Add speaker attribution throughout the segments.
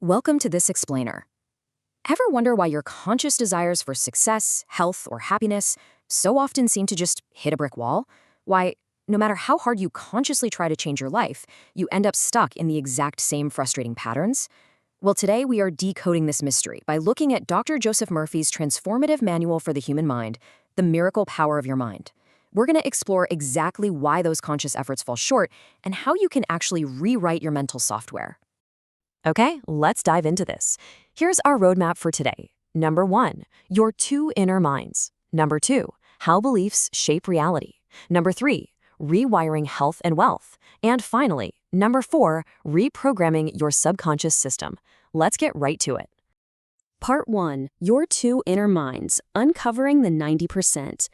Speaker 1: Welcome to this explainer. Ever wonder why your conscious desires for success, health, or happiness so often seem to just hit a brick wall? Why, no matter how hard you consciously try to change your life, you end up stuck in the exact same frustrating patterns? Well, today we are decoding this mystery by looking at Dr. Joseph Murphy's transformative manual for the human mind, The Miracle Power of Your Mind. We're going to explore exactly why those conscious efforts fall short and how you can actually rewrite your mental software. Okay, let's dive into this. Here's our roadmap for today. Number 1, your 2 inner minds. Number 2, how beliefs shape reality. Number 3, rewiring health and wealth. And finally, number 4, reprogramming your subconscious system. Let's get right to it. Part 1, your 2 inner minds, uncovering the 90%.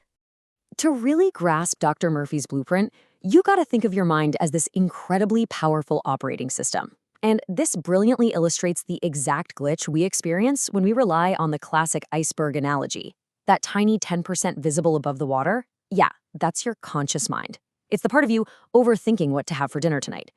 Speaker 1: To really grasp Dr. Murphy's blueprint, you gotta think of your mind as this incredibly powerful operating system. And this brilliantly illustrates the exact glitch we experience when we rely on the classic iceberg analogy. That tiny 10% visible above the water? Yeah, that's your conscious mind. It's the part of you overthinking what to have for dinner tonight.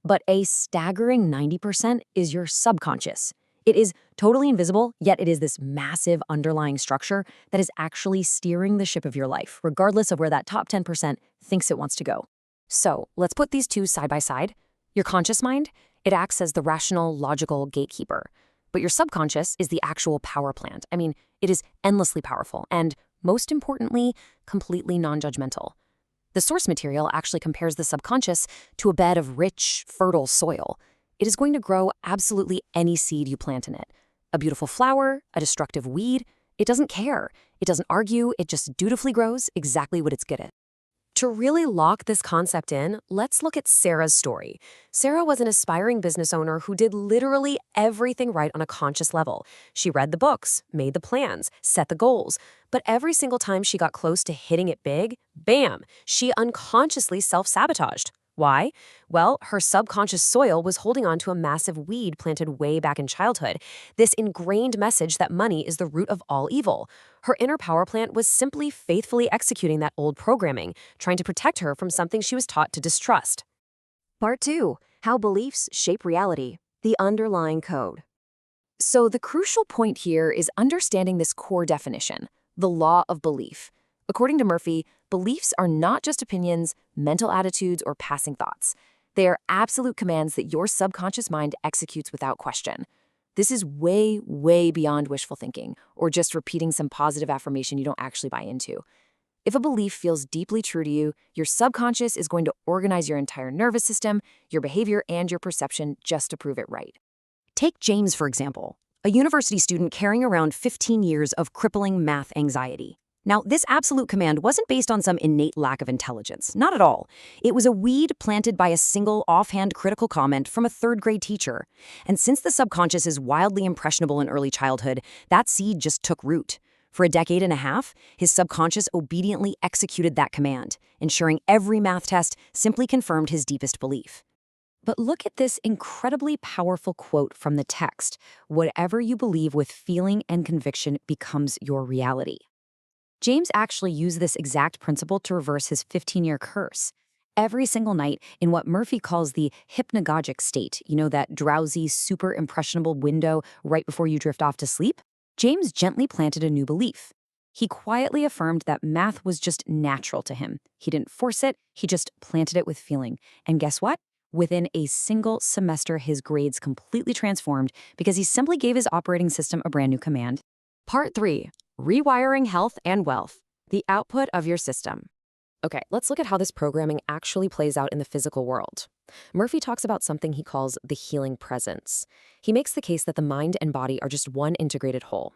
Speaker 1: But a staggering 90% is your subconscious. It is totally invisible, yet it is this massive underlying structure that is actually steering the ship of your life, regardless of where that top 10% thinks it wants to go. So let's put these two side by side. Your conscious mind, it acts as the rational, logical gatekeeper. But your subconscious is the actual power plant. I mean, it is endlessly powerful and, most importantly, completely non-judgmental. The source material actually compares the subconscious to a bed of rich, fertile soil. It is going to grow absolutely any seed you plant in it. A beautiful flower, a destructive weed, it doesn't care. It doesn't argue, it just dutifully grows exactly what it's good at. To really lock this concept in, let's look at Sarah's story. Sarah was an aspiring business owner who did literally everything right on a conscious level. She read the books, made the plans, set the goals, but every single time she got close to hitting it big, bam, she unconsciously self-sabotaged. Why? Well, her subconscious soil was holding on to a massive weed planted way back in childhood, this ingrained message that money is the root of all evil. Her inner power plant was simply faithfully executing that old programming, trying to protect her from something she was taught to distrust. Part 2, how beliefs shape reality, the underlying code. So the crucial point here is understanding this core definition, the law of belief. According to Murphy, beliefs are not just opinions, mental attitudes, or passing thoughts. They are absolute commands that your subconscious mind executes without question. This is way, way beyond wishful thinking, or just repeating some positive affirmation you don't actually buy into. If a belief feels deeply true to you, your subconscious is going to organize your entire nervous system, your behavior, and your perception just to prove it right. Take James, for example, a university student carrying around 15 years of crippling math anxiety. Now, this absolute command wasn't based on some innate lack of intelligence, not at all. It was a weed planted by a single offhand critical comment from a third-grade teacher. And since the subconscious is wildly impressionable in early childhood, that seed just took root. For a decade and a half, his subconscious obediently executed that command, ensuring every math test simply confirmed his deepest belief. But look at this incredibly powerful quote from the text: "Whatever you believe with feeling and conviction becomes your reality." James actually used this exact principle to reverse his 15-year curse. Every single night, in what Murphy calls the hypnagogic state, that drowsy, super impressionable window right before you drift off to sleep, James gently planted a new belief. He quietly affirmed that math was just natural to him. He didn't force it, he just planted it with feeling. And guess what? Within a single semester, his grades completely transformed because he simply gave his operating system a brand new command. Part 3. Rewiring health and wealth, the output of your system. Okay, let's look at how this programming actually plays out in the physical world. Murphy talks about something he calls the healing presence. He makes the case that the mind and body are just one integrated whole.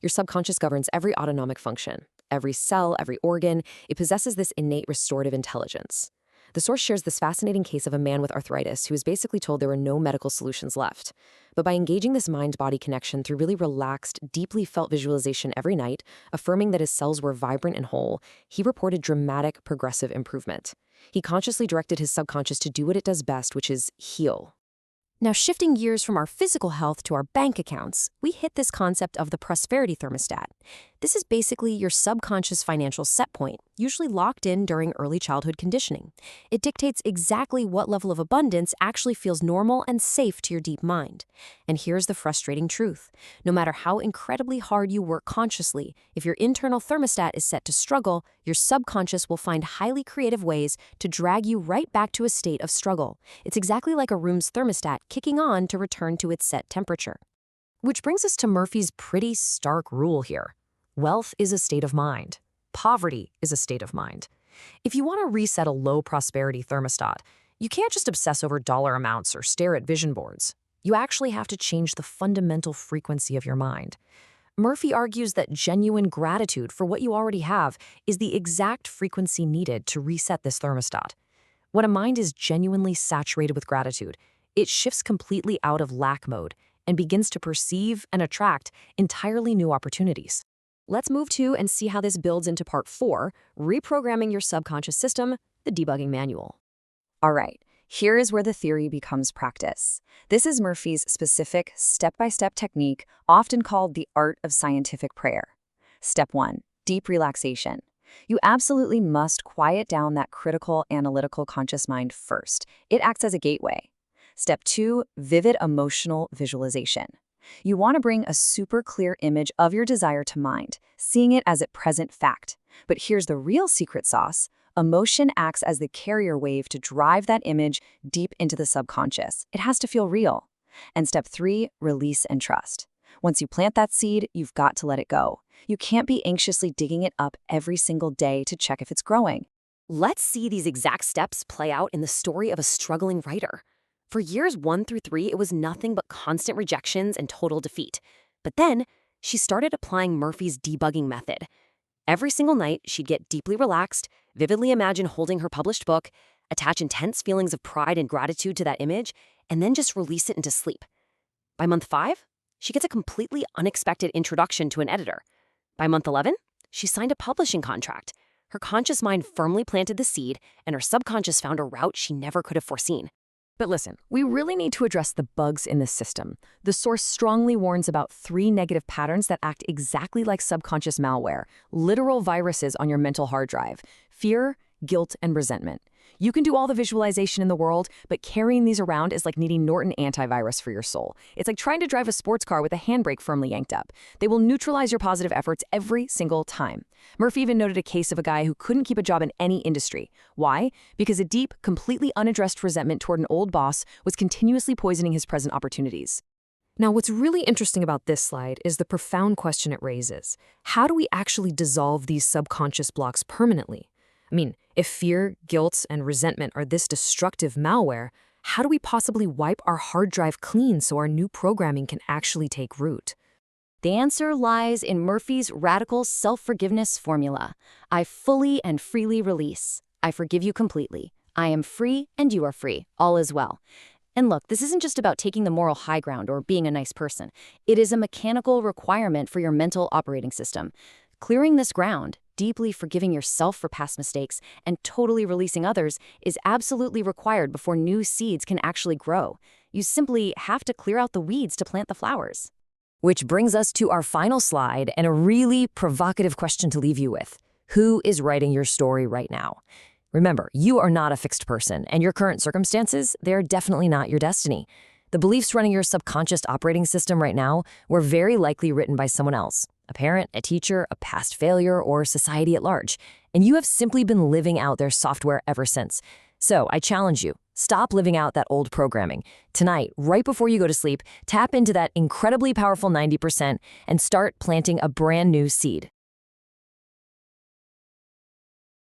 Speaker 1: Your subconscious governs every autonomic function, every cell, every organ. It possesses this innate restorative intelligence. The source shares this fascinating case of a man with arthritis who was basically told there were no medical solutions left. But by engaging this mind-body connection through really relaxed, deeply felt visualization every night, affirming that his cells were vibrant and whole, he reported dramatic, progressive improvement. He consciously directed his subconscious to do what it does best, which is heal. Now, shifting gears from our physical health to our bank accounts, we hit this concept of the prosperity thermostat. This is basically your subconscious financial set point, usually locked in during early childhood conditioning. It dictates exactly what level of abundance actually feels normal and safe to your deep mind. And here's the frustrating truth. No matter how incredibly hard you work consciously, if your internal thermostat is set to struggle, your subconscious will find highly creative ways to drag you right back to a state of struggle. It's exactly like a room's thermostat kicking on to return to its set temperature. Which brings us to Murphy's pretty stark rule here. Wealth is a state of mind. Poverty is a state of mind. If you want to reset a low prosperity thermostat, you can't just obsess over dollar amounts or stare at vision boards. You actually have to change the fundamental frequency of your mind. Murphy argues that genuine gratitude for what you already have is the exact frequency needed to reset this thermostat. When a mind is genuinely saturated with gratitude, it shifts completely out of lack mode and begins to perceive and attract entirely new opportunities. Let's move to and see how this builds into part 4, reprogramming your subconscious system, the debugging manual.
Speaker 2: All right, here is where the theory becomes practice. This is Murphy's specific step-by-step technique, often called the art of scientific prayer. Step 1, deep relaxation. You absolutely must quiet down that critical, analytical conscious mind first. It acts as a gateway. Step 2, vivid emotional visualization. You want to bring a super clear image of your desire to mind, seeing it as a present fact. But here's the real secret sauce. Emotion acts as the carrier wave to drive that image deep into the subconscious. It has to feel real. And step 3, release and trust. Once you plant that seed, you've got to let it go. You can't be anxiously digging it up every single day to check if it's growing.
Speaker 1: Let's see these exact steps play out in the story of a struggling writer. For years 1 through 3, it was nothing but constant rejections and total defeat. But then, she started applying Murphy's debugging method. Every single night, she'd get deeply relaxed, vividly imagine holding her published book, attach intense feelings of pride and gratitude to that image, and then just release it into sleep. By month 5, she gets a completely unexpected introduction to an editor. By month 11, she signed a publishing contract. Her conscious mind firmly planted the seed, and her subconscious found a route she never could have foreseen. But listen, we really need to address the bugs in this system. The source strongly warns about 3 negative patterns that act exactly like subconscious malware, literal viruses on your mental hard drive: fear, guilt, and resentment. You can do all the visualization in the world, but carrying these around is like needing Norton antivirus for your soul. It's like trying to drive a sports car with a handbrake firmly yanked up. They will neutralize your positive efforts every single time. Murphy even noted a case of a guy who couldn't keep a job in any industry. Why? Because a deep, completely unaddressed resentment toward an old boss was continuously poisoning his present opportunities. Now, what's really interesting about this slide is the profound question it raises. How do we actually dissolve these subconscious blocks permanently? I mean, if fear, guilt, and resentment are this destructive malware, how do we possibly wipe our hard drive clean so our new programming can actually take root?
Speaker 2: The answer lies in Murphy's radical self-forgiveness formula. I fully and freely release. I forgive you completely. I am free and you are free. All is well. And look, this isn't just about taking the moral high ground or being a nice person. It is a mechanical requirement for your mental operating system. Clearing this ground, deeply forgiving yourself for past mistakes, and totally releasing others is absolutely required before new seeds can actually grow. You simply have to clear out the weeds to plant the flowers.
Speaker 1: Which brings us to our final slide and a really provocative question to leave you with. Who is writing your story right now? Remember, you are not a fixed person, and your current circumstances, they're definitely not your destiny. The beliefs running your subconscious operating system right now were very likely written by someone else. A parent, a teacher, a past failure, or society at large. And you have simply been living out their software ever since. So I challenge you, stop living out that old programming. Tonight, right before you go to sleep, tap into that incredibly powerful 90% and start planting a brand new seed.